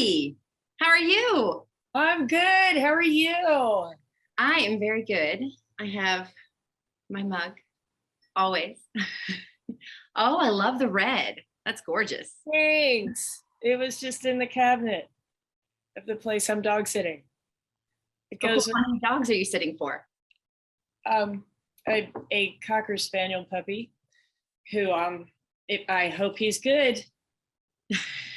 Maldi. How are you? I'm good. How are you? I am very good. I have my mug, always. Oh, I love the red. That's gorgeous. Thanks. It was just in the cabinet of the place I'm dog sitting. It goes How many dogs are you sitting for? a cocker spaniel puppy who I hope he's good.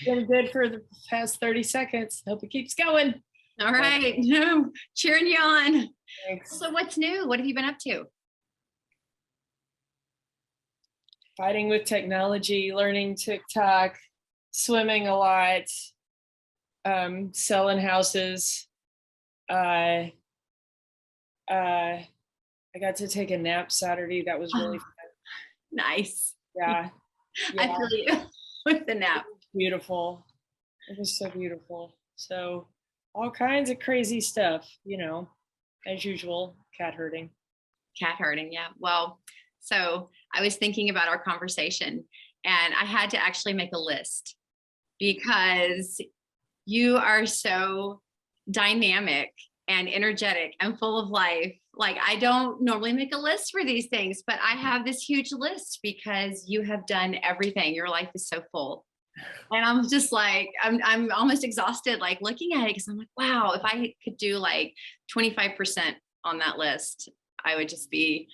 Been good for the past 30 seconds. Hope it keeps going. All right. No, cheering you on. Thanks. So what's new? What have you been up to? Fighting with technology, learning TikTok, swimming a lot, selling houses. I got to take a nap Saturday. That was really fun. Nice. Yeah. I feel you with the nap. Beautiful. It was so beautiful. So all kinds of crazy stuff, as usual, cat herding. Cat herding, yeah. Well, so I was thinking about our conversation and I had to actually make a list because you are so dynamic and energetic and full of life. Like, I don't normally make a list for these things, but I have this huge list because you have done everything. Your life is so full. And I'm just like, I'm almost exhausted, like looking at it, because I'm like, wow, if I could do like 25% on that list, I would just be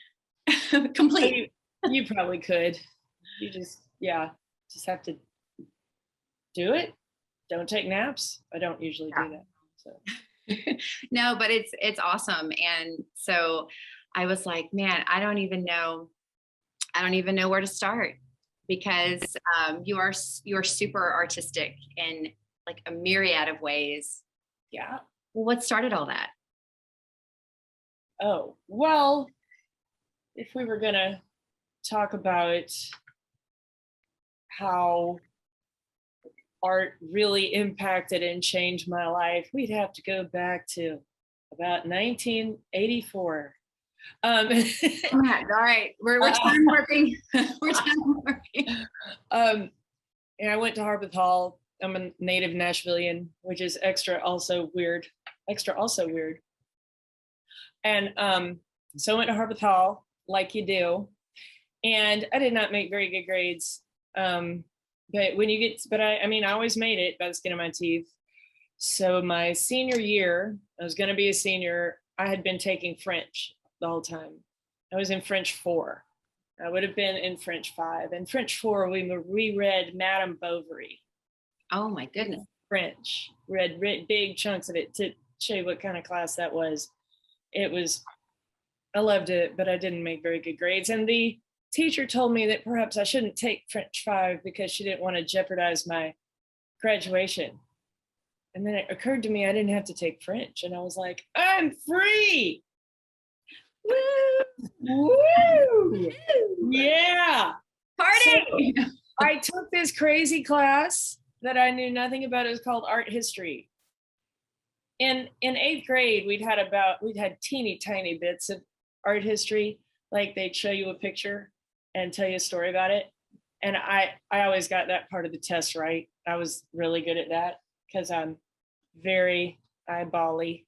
complete. You probably could. You just have to do it. Don't take naps. I don't usually do that. So. No, but it's awesome. And so I was like, man, I don't even know where to start, because you are super artistic in like a myriad of ways. Yeah. Well, what started all that? Oh, well, if we were gonna talk about how art really impacted and changed my life, we'd have to go back to about 1984. All right, we're time warping. We're time warping. And I went to Harpeth Hall. I'm a native Nashvilleian, which is extra also weird. And so I went to Harpeth Hall, like you do, and I did not make very good grades. But when you get, I always made it by the skin of my teeth. So my senior year, I was going to be a senior. I had been taking French the whole time. I was in French 4. I would have been in French 5. In French 4, we reread Madame Bovary. Oh my goodness. French. Read big chunks of it to show you what kind of class that was. I loved it, but I didn't make very good grades. And the teacher told me that perhaps I shouldn't take French 5 because she didn't want to jeopardize my graduation. And then it occurred to me I didn't have to take French. And I was like, I'm free. Woo! Woo! Yeah. Party! So I took this crazy class that I knew nothing about. It was called art history. In 8th grade, we'd had teeny tiny bits of art history. Like they'd show you a picture and tell you a story about it. And I always got that part of the test right. I was really good at that because I'm very eyeball-y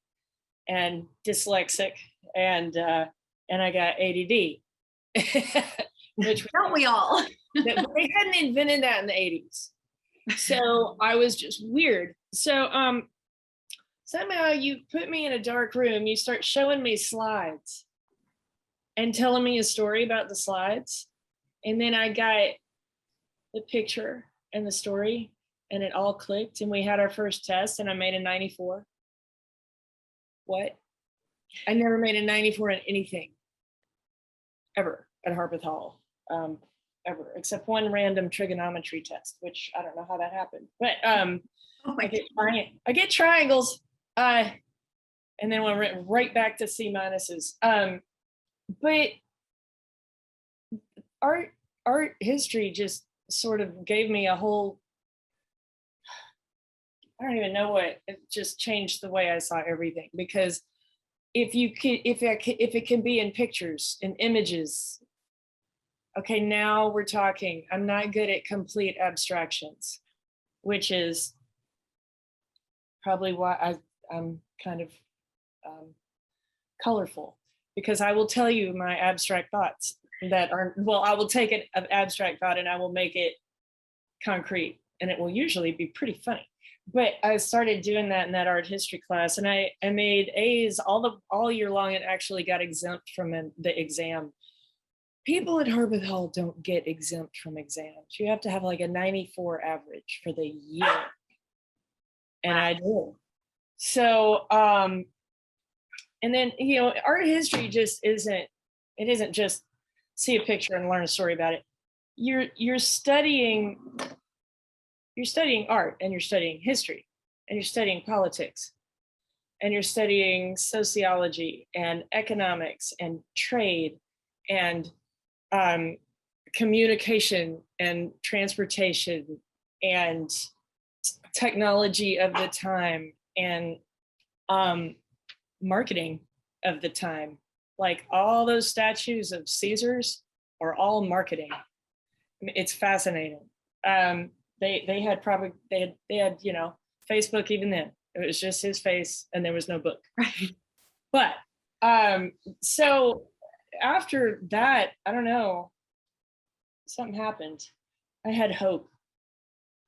and dyslexic, and I got ADD. Which don't we all? They hadn't invented that in the 80s. So I was just weird. So somehow you put me in a dark room, you start showing me slides and telling me a story about the slides. And then I got the picture and the story, and it all clicked, and we had our first test, and I made a 94. What? I never made a 94 in anything ever at Harpeth Hall, ever, except one random trigonometry test, which I don't know how that happened. But I get triangles, and then went right back to C minuses. But art history just sort of gave me a whole, I don't even know what, it just changed the way I saw everything. Because if it can be in pictures, in images, okay, now we're talking. I'm not good at complete abstractions, which is probably why I'm kind of colorful, because I will tell you my abstract thoughts that are, well, I will take an abstract thought and I will make it concrete, and it will usually be pretty funny. But I started doing that in that art history class, and I made A's all year long and actually got exempt from the exam. People at Harpeth Hall don't get exempt from exams. You have to have like a 94 average for the year. And I did. So, and then, you know, art history just isn't just see a picture and learn a story about it. You're studying art, and you're studying history, and you're studying politics, and you're studying sociology and economics and trade and communication and transportation and technology of the time and marketing of the time. Like all those statues of Caesars are all marketing. I mean, it's fascinating. They had you know, Facebook even then. It was just his face and there was no book. But so after that, I don't know, something happened. I had hope.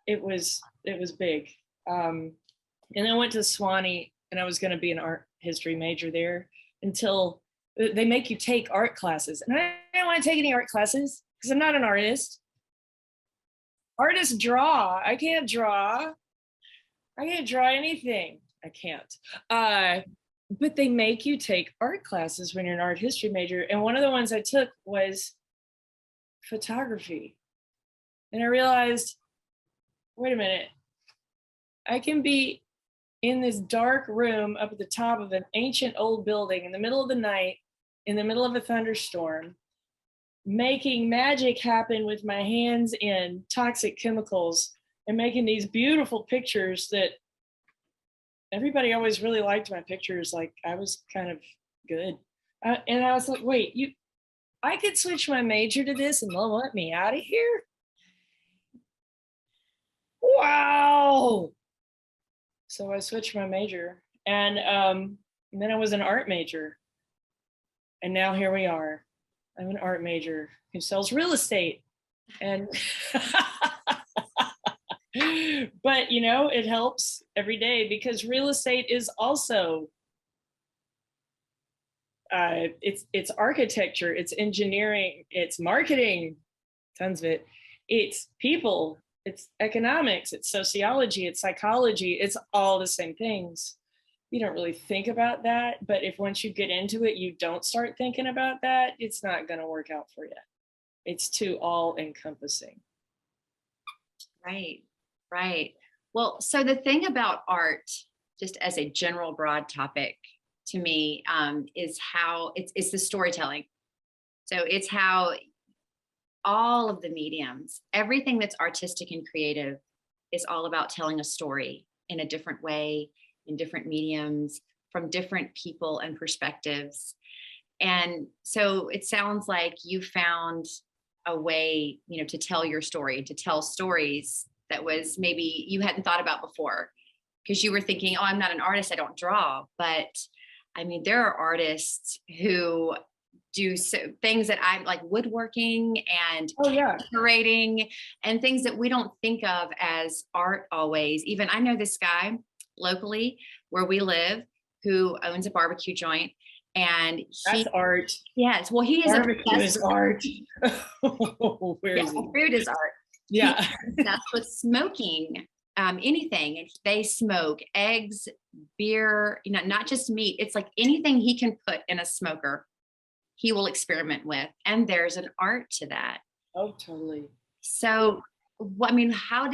It was big. And I went to Swanee, and I was going to be an art history major there until they make you take art classes. And I didn't want to take any art classes because I'm not an artist. Artists draw. I can't draw. I can't draw anything. I can't. But they make you take art classes when you're an art history major. And one of the ones I took was photography. And I realized, wait a minute, I can be in this dark room up at the top of an ancient old building in the middle of the night, in the middle of a thunderstorm, making magic happen with my hands in toxic chemicals and making these beautiful pictures that everybody always really liked my pictures. Like I was kind of good. And I was like, wait, I could switch my major to this and they'll let me out of here? Wow. So I switched my major, and then I was an art major. And now here we are. I'm an art major who sells real estate. And but you know, it helps every day because real estate is also it's architecture, it's engineering, it's marketing, tons of it. It's people, it's economics, it's sociology, it's psychology, it's all the same things. You don't really think about that, but if once you get into it, you don't start thinking about that, it's not going to work out for you. It's too all encompassing. Right, right. Well, so the thing about art, just as a general broad topic to me, is how it's the storytelling. So it's how all of the mediums, everything that's artistic and creative is all about telling a story in a different way, in different mediums, from different people and perspectives. And so it sounds like you found a way, you know, to tell your story, to tell stories that was maybe you hadn't thought about before, because you were thinking, oh, I'm not an artist, I don't draw. But I mean, there are artists who do things that I'm like woodworking and decorating and things that we don't think of as art always. Even I know this guy locally where we live who owns a barbecue joint, and that's art. Yes, well, he is barbecue is art. Where is he? Food is art. Yeah, that's with smoking. Anything, and they smoke eggs, beer, you know, not just meat. It's like anything he can put in a smoker, he will experiment with, and there's an art to that. Oh, totally. So, I mean, how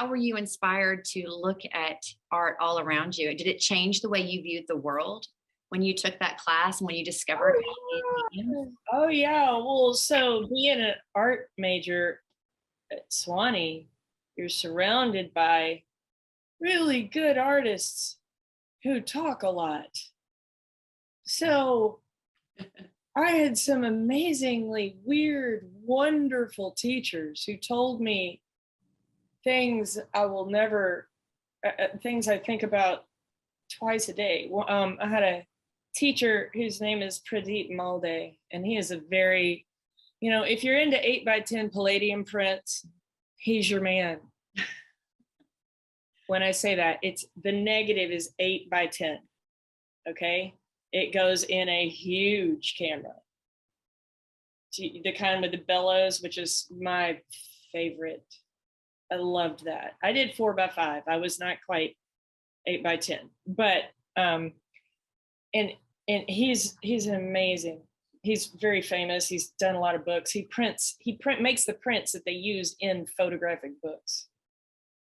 were you inspired to look at art all around you? Did it change the way you viewed the world when you took that class and when you discovered? Oh yeah. Well, so being an art major at Swanee, you're surrounded by really good artists who talk a lot. So I had some amazingly weird, wonderful teachers who told me things I will never, things I think about twice a day. I had a teacher whose name is Pradeep Maldi, and he is a very, if you're into 8x10 Palladium prints, he's your man. When I say that, it's the negative is 8x10. Okay, it goes in a huge camera, the kind with the bellows, which is my favorite. I loved that. I did 4x5. I was not quite 8x10, but and he's amazing. He's very famous. He's done a lot of books. He makes the prints that they use in photographic books.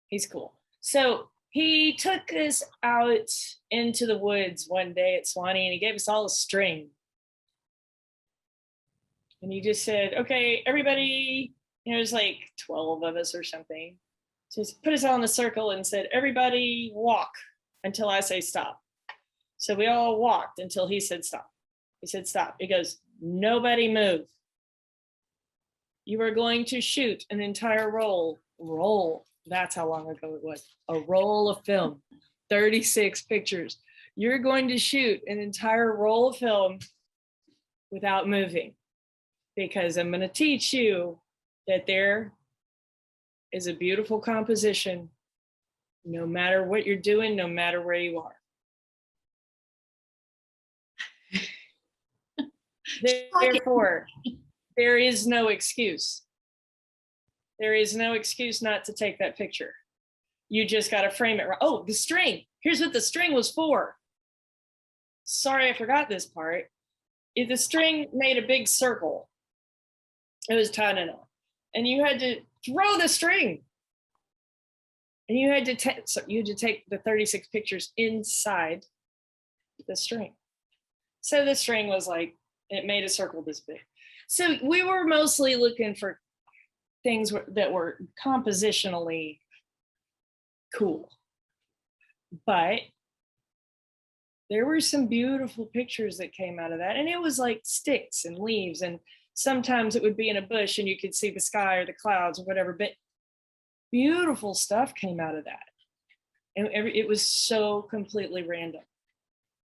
He's cool. So he took us out into the woods one day at Swanee, and he gave us all a string. And he just said, okay, everybody, there's like 12 of us or something. Just put us all in a circle and said, everybody walk until I say stop. So we all walked until he said stop. He said stop. He goes, nobody move. You are going to shoot an entire roll. That's how long ago it was. A roll of film, 36 pictures. You're going to shoot an entire roll of film without moving, because I'm going to teach you that there is a beautiful composition, no matter what you're doing, no matter where you are. Therefore, there is no excuse. There is no excuse not to take that picture. You just got to frame it right. Oh, the string. Here's what the string was for. Sorry, I forgot this part. If the string made a big circle, it was tight enough, and you had to throw the string, and you had to take the 36 pictures inside the string. So the string was like, it made a circle this big. So we were mostly looking for things that were compositionally cool, but there were some beautiful pictures that came out of that, and it was like sticks and leaves, and sometimes it would be in a bush and you could see the sky or the clouds or whatever, but beautiful stuff came out of that, and it was so completely random.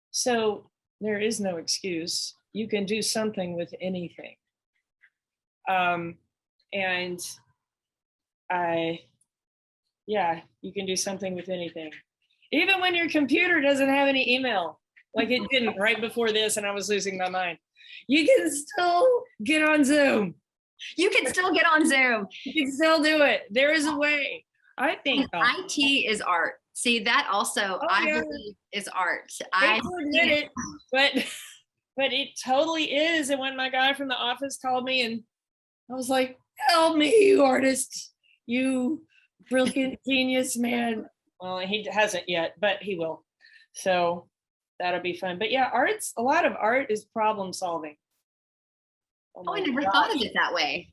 So there is no excuse. You can do something with anything. And you can do something with anything. Even when your computer doesn't have any email, like it didn't right before this, and I was losing my mind. You can still get on Zoom. You can still get on Zoom. You can still do it. There is a way. I think IT is art. See, that also, believe is art. I admit it, but it totally is. And when my guy from the office called me, and I was like, help me, you artist, you brilliant genius man. Well, he hasn't yet, but he will. So that'll be fun. But yeah, a lot of art is problem solving. Oh, I never thought of it that way.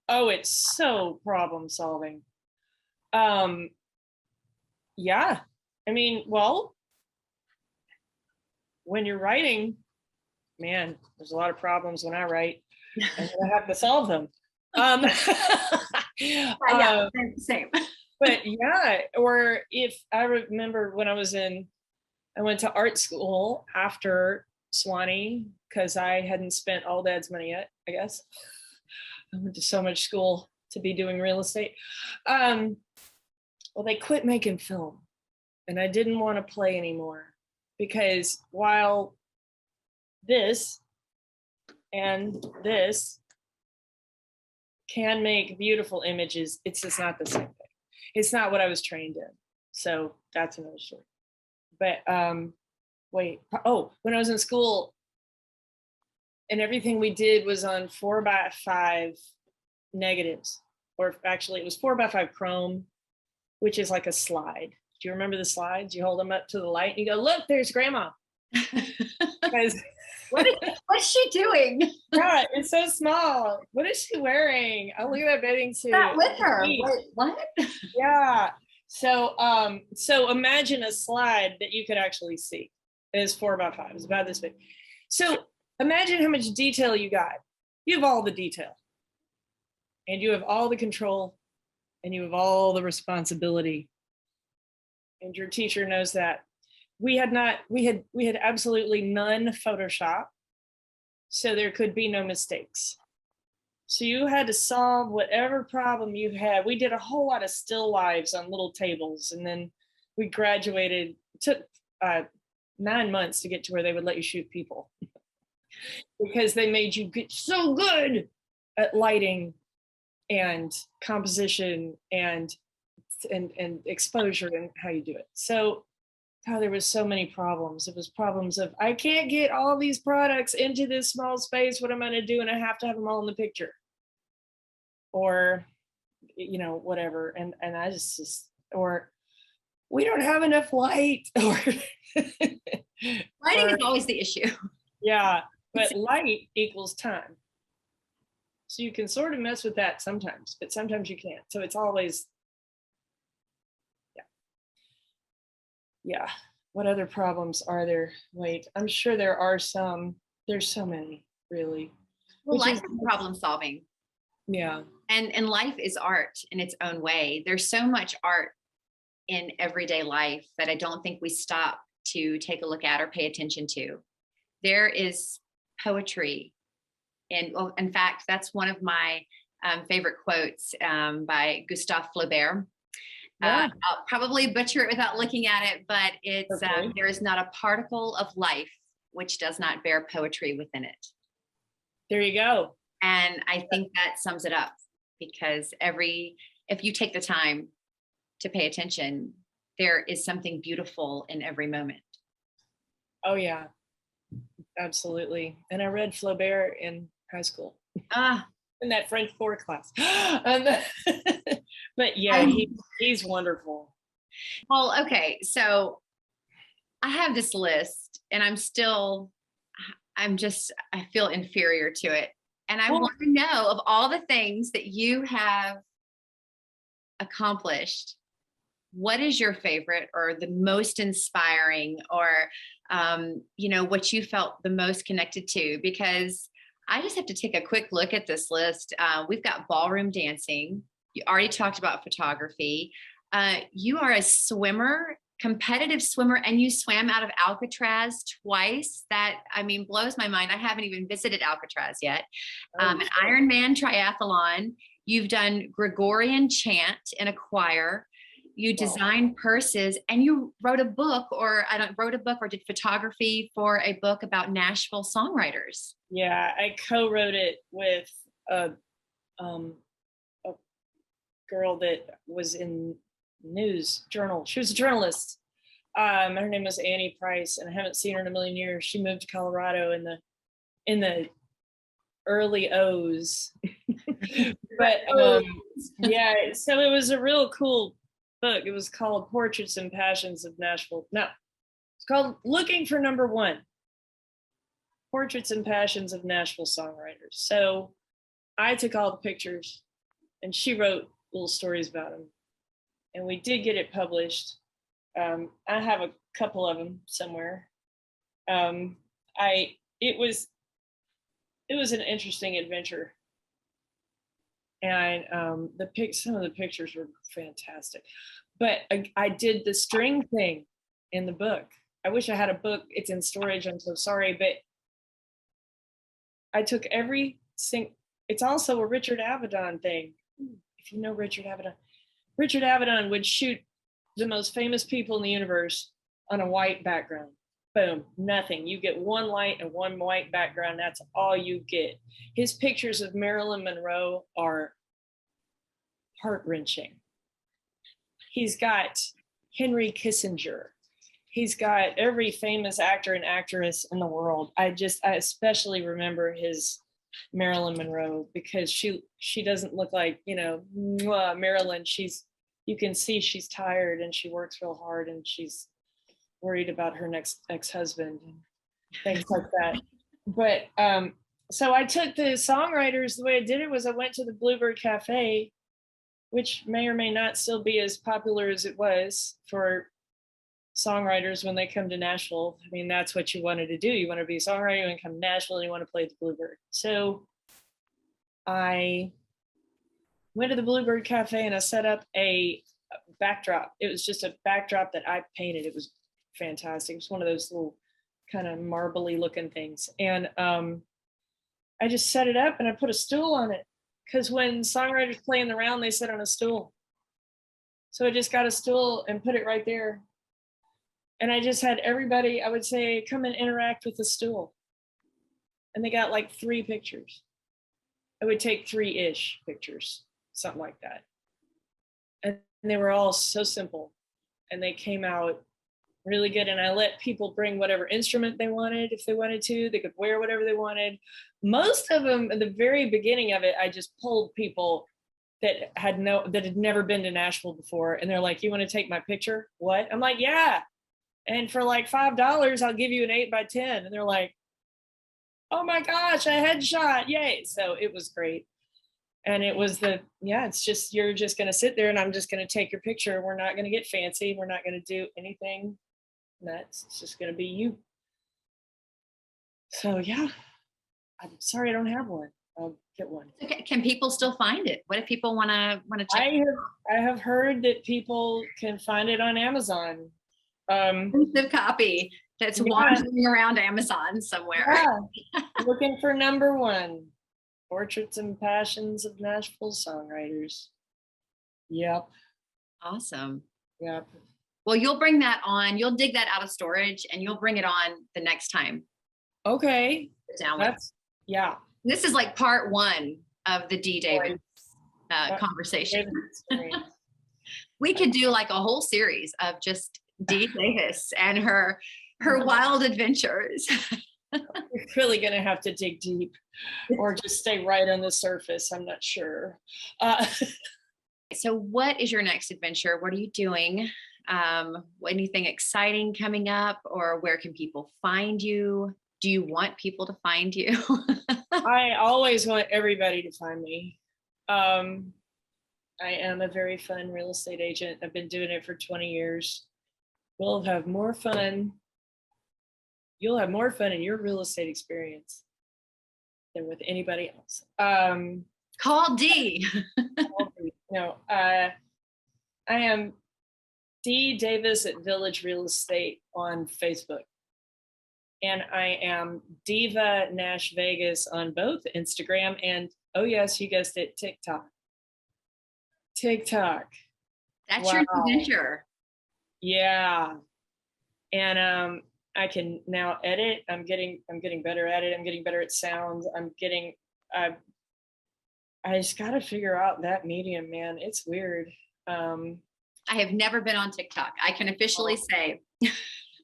Oh, it's so problem solving. Yeah, I mean, well, when you're writing, man, there's a lot of problems when I write, and I have to solve them. Yeah, same. But yeah, or if I remember when I went to art school after Swanee, because I hadn't spent all Dad's money yet, I guess. I went to so much school to be doing real estate. Well, they quit making film, and I didn't want to play anymore, because while this and this can make beautiful images, it's just not the same thing. It's not what I was trained in. So that's another story. But when I was in school, and everything we did was on 4x5 negatives, or actually it was 4x5 chrome, which is like a slide. Do you remember the slides? You hold them up to the light and you go, look, there's grandma. What's she doing? Yeah, it's so small. What is she wearing? Oh, look at that bathing suit. Not with her. What? Yeah. So imagine a slide that you could actually see. It is 4x5. It's about this big. So imagine how much detail you got. You have all the detail, and you have all the control, and you have all the responsibility. And your teacher knows that. we had absolutely none Photoshop, so there could be no mistakes. So you had to solve whatever problem you had. We did a whole lot of still lives on little tables, and then we graduated. It took 9 months to get to where they would let you shoot people because they made you get so good at lighting and composition and exposure and how you do it. So there was so many problems. It was problems of, I can't get all these products into this small space. What am I going to do? And I have to have them all in the picture, or, whatever. And I just, or we don't have enough light, or Lighting is always the issue. Yeah, but light equals time. So you can sort of mess with that sometimes, but sometimes you can't. So it's always, yeah. What other problems are there? Wait, I'm sure there are some. There's so many, really. Well, life is problem solving. Yeah. And life is art in its own way. There's so much art in everyday life that I don't think we stop to take a look at or pay attention to. There is poetry. And in fact, that's one of my favorite quotes by Gustave Flaubert. Yeah. I'll probably butcher it without looking at it, but it's Okay. There is not a particle of life which does not bear poetry within it. There you go. And I think that sums it up, because if you take the time to pay attention, there is something beautiful in every moment. Oh yeah, absolutely. And I read Flaubert in high school. In that French 4 class. But yeah, he's wonderful. Well, okay, so I have this list, and I feel inferior to it. And I want to know, of all the things that you have accomplished, what is your favorite or the most inspiring, or, what you felt the most connected to? Because I just have to take a quick look at this list. We've got ballroom dancing. You already talked about photography. You are a swimmer, competitive swimmer, and you swam out of Alcatraz twice. That, blows my mind. I haven't even visited Alcatraz yet. An Ironman triathlon. You've done Gregorian chant in a choir. You designed purses, and you wrote a book, or did photography for a book about Nashville songwriters. Yeah, I co-wrote it with a girl that was in news journal. She was a journalist. Her name was Annie Price, and I haven't seen her in a million years. She moved to Colorado in the early O's. But yeah, so it was a real cool book. It was called Portraits and Passions of Nashville. No, it's called Looking for Number One. Portraits and Passions of Nashville Songwriters. So I took all the pictures, and she wrote little stories about them. And we did get it published. I have a couple of them somewhere. It was an interesting adventure. And some of the pictures were fantastic. But I did the string thing in the book. I wish I had a book. It's in storage. I'm so sorry, but I took it's also a Richard Avadon thing. If you know Richard Avadon. Richard Avadon would shoot the most famous people in the universe on a white background. Boom, nothing. You get one light and one white background. That's all you get. His pictures of Marilyn Monroe are heart-wrenching. He's got Henry Kissinger. He's got every famous actor and actress in the world. I especially remember his Marilyn Monroe, because she doesn't look like, Marilyn. You can see she's tired, and she works real hard, and she's worried about her next ex-husband and things like that. But so I took the songwriters. The way I did it was I went to the Bluebird Cafe, which may or may not still be as popular as it was for songwriters when they come to Nashville. That's what you wanted to do. You want to be a songwriter, you want to come to Nashville, and you want to play at the Bluebird. So I went to the Bluebird Cafe, and I set up a backdrop. It was just a backdrop that I painted. It was fantastic. It's one of those little kind of marbly looking things. And I just set it up and I put a stool on it, because when songwriters play in the round, they sit on a stool. So I just got a stool and put it right there. And I just had everybody, I would say, come and interact with the stool. And they got like 3 pictures. I would take 3-ish pictures, something like that. And they were all so simple. And they came out really good. And I let people bring whatever instrument they wanted. If they wanted to, they could wear whatever they wanted. Most of them, at the very beginning of it, I just pulled people that had never been to Nashville before. And they're like, you want to take my picture? What? I'm like, yeah. And for like $5, I'll give you an 8x10. And they're like, oh my gosh, a headshot. Yay. So it was great. And it was it's just, you're just going to sit there and I'm just going to take your picture. We're not going to get fancy. We're not going to do anything nuts. It's just going to be you. So yeah, I'm sorry I don't have one. I'll get one. Okay. Can people still find it? What if people want to check? I have heard that people can find it on Amazon. The copy that's wandering around Amazon somewhere. Yeah. Looking for number 1, Portraits and Passions of Nashville Songwriters. Yep. Awesome. Yep. Well, you'll bring that on. You'll dig that out of storage and you'll bring it on the next time. Okay. Yeah. This is like part 1 of the Dee Davis conversation. We could do like a whole series of just Dee Davis and her wild adventures. You're really going to have to dig deep or just stay right on the surface. I'm not sure. So what is your next adventure? What are you doing? Anything exciting coming up, or where can people find you? Do you want people to find you? I always want everybody to find me. I am a very fun real estate agent. I've been doing it for 20 years. We'll have more fun. You'll have more fun in your real estate experience than with anybody else. Call Dee. No, I am Dee Davis at Village Real Estate on Facebook. And I am Diva Nash Vegas on both Instagram and, oh yes, you guessed it, TikTok. That's your adventure. Yeah. And I can now edit. I'm getting better at it. I'm getting better at sounds. I just got to figure out that medium, man. It's weird. I have never been on TikTok. I can officially say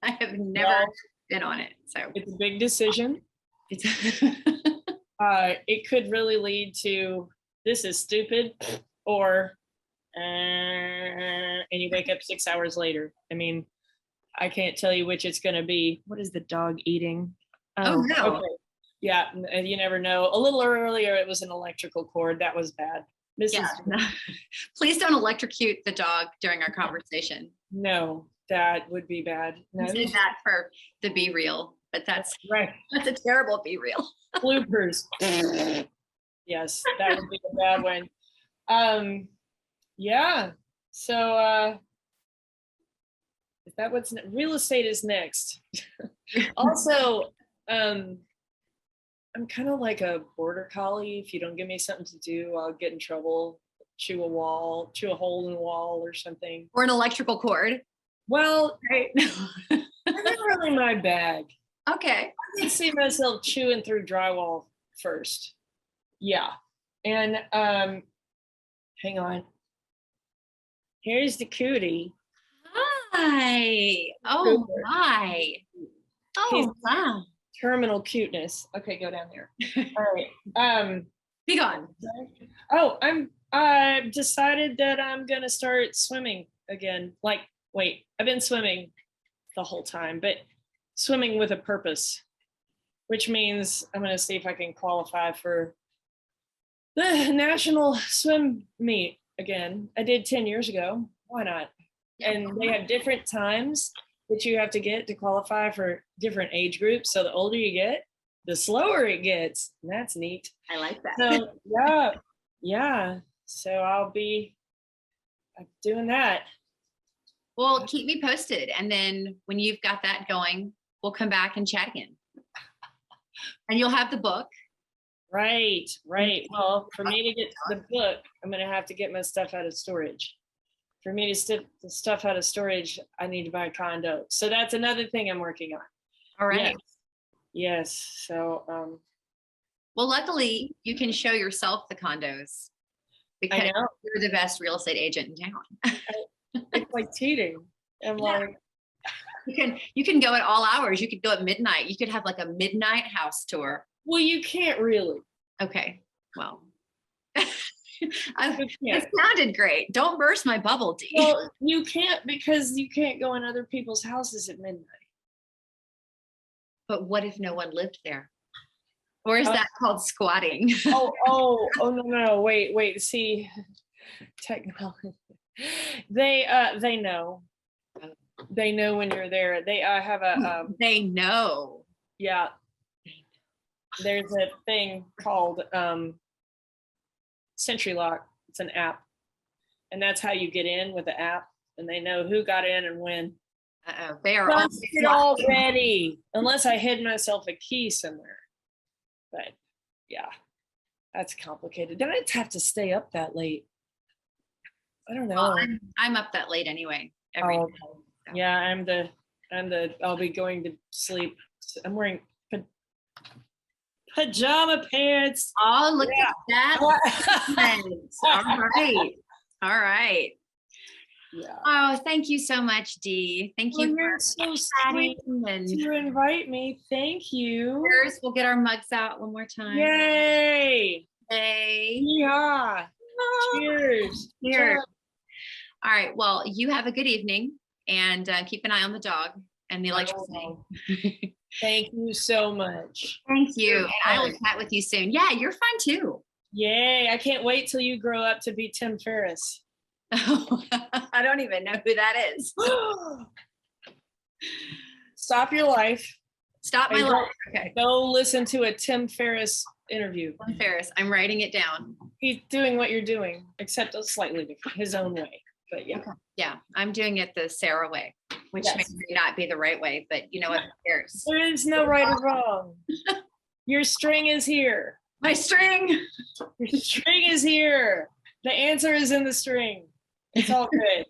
I have never been on it. So it's a big decision. It could really lead to, this is stupid, or and you wake up 6 hours later. I mean, I can't tell you which it's going to be. What is the dog eating? Oh no. Okay. Yeah, you never know. A little earlier, it was an electrical cord. That was bad. Please don't electrocute the dog during our conversation. No, that would be bad. No. Say that for the Be Real, but that's right. That's a terrible Be Real. Bloopers. Yes, that would be a bad one. Yeah. So is that what's real estate is next? Also, I'm kind of like a border collie. If you don't give me something to do, I'll get in trouble. Chew a hole in the wall or something. Or an electrical cord. Well, that's not really my bag. Okay. I can see myself chewing through drywall first. Yeah. And hang on. Here's the cootie. Hi. Oh my. Oh wow. Terminal cuteness. Okay, go down there. All right. Be gone. Oh, I've decided that I'm gonna start swimming again. I've been swimming the whole time, but swimming with a purpose, which means I'm gonna see if I can qualify for the national swim meet again. I did 10 years ago. Why not? And they have different times that you have to get to qualify for different age groups. So the older you get, the slower it gets. And that's neat. I like that. So yeah. So I'll be doing that. Well, keep me posted. And then when you've got that going, we'll come back and chat again. And you'll have the book. Right. Well, for me to get the book, I'm going to have to get my stuff out of storage. For me to stick the stuff out of storage, I need to buy a condo. So that's another thing I'm working on. All right. Yes. So, well, luckily you can show yourself the condos because you're the best real estate agent in town. It's like cheating. I'm like, you can go at all hours. You could go at midnight. You could have like a midnight house tour. well, you can't really. Okay. Well, it sounded great. Don't burst my bubble, Dee. Well, you can't because you can't go in other people's houses at midnight. But what if no one lived there? Or is that called squatting? No, wait. See, technology. They know. They know when you're there. They have a. They know. Yeah. There's a thing called Sentry Lock. It's an app, and that's how you get in with the app, and they know who got in and when. They are already, unless I hid myself a key somewhere. But yeah, that's complicated. Then I'd have to stay up that late. I don't know. Well, I'm up that late anyway. Every night, so. Yeah, I'll be going to sleep. I'm wearing pajama pants. Oh, look at that. All right. Yeah. Oh, thank you so much, Dee. Thank you. You're so sweet to invite me. Thank you. Cheers. We'll get our mugs out one more time. Yay! Yay! Yeah. Cheers. Cheers. All right. Well, you have a good evening, and keep an eye on the dog and the electricity. Thank you so much. Thank you. And I will chat with you soon. Yeah, you're fun too. Yay! I can't wait till you grow up to be Tim Ferriss. I don't even know who that is. Stop your life. Stop my life. Okay. Go listen to a Tim Ferriss interview. Tim Ferriss. I'm writing it down. He's doing what you're doing, except slightly different, his own way. But yeah. Okay. Yeah, I'm doing it the Sarah way, which may not be the right way, but you know what? Who cares? There is no right or wrong. Your string is here. My string. Your string is here. The answer is in the string. It's all good.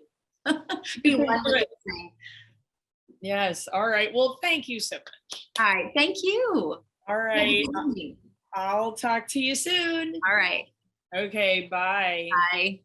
Yes. All right. Well, thank you so much. All right. Thank you. All right. I'll talk to you soon. All right. Okay. Bye. Bye.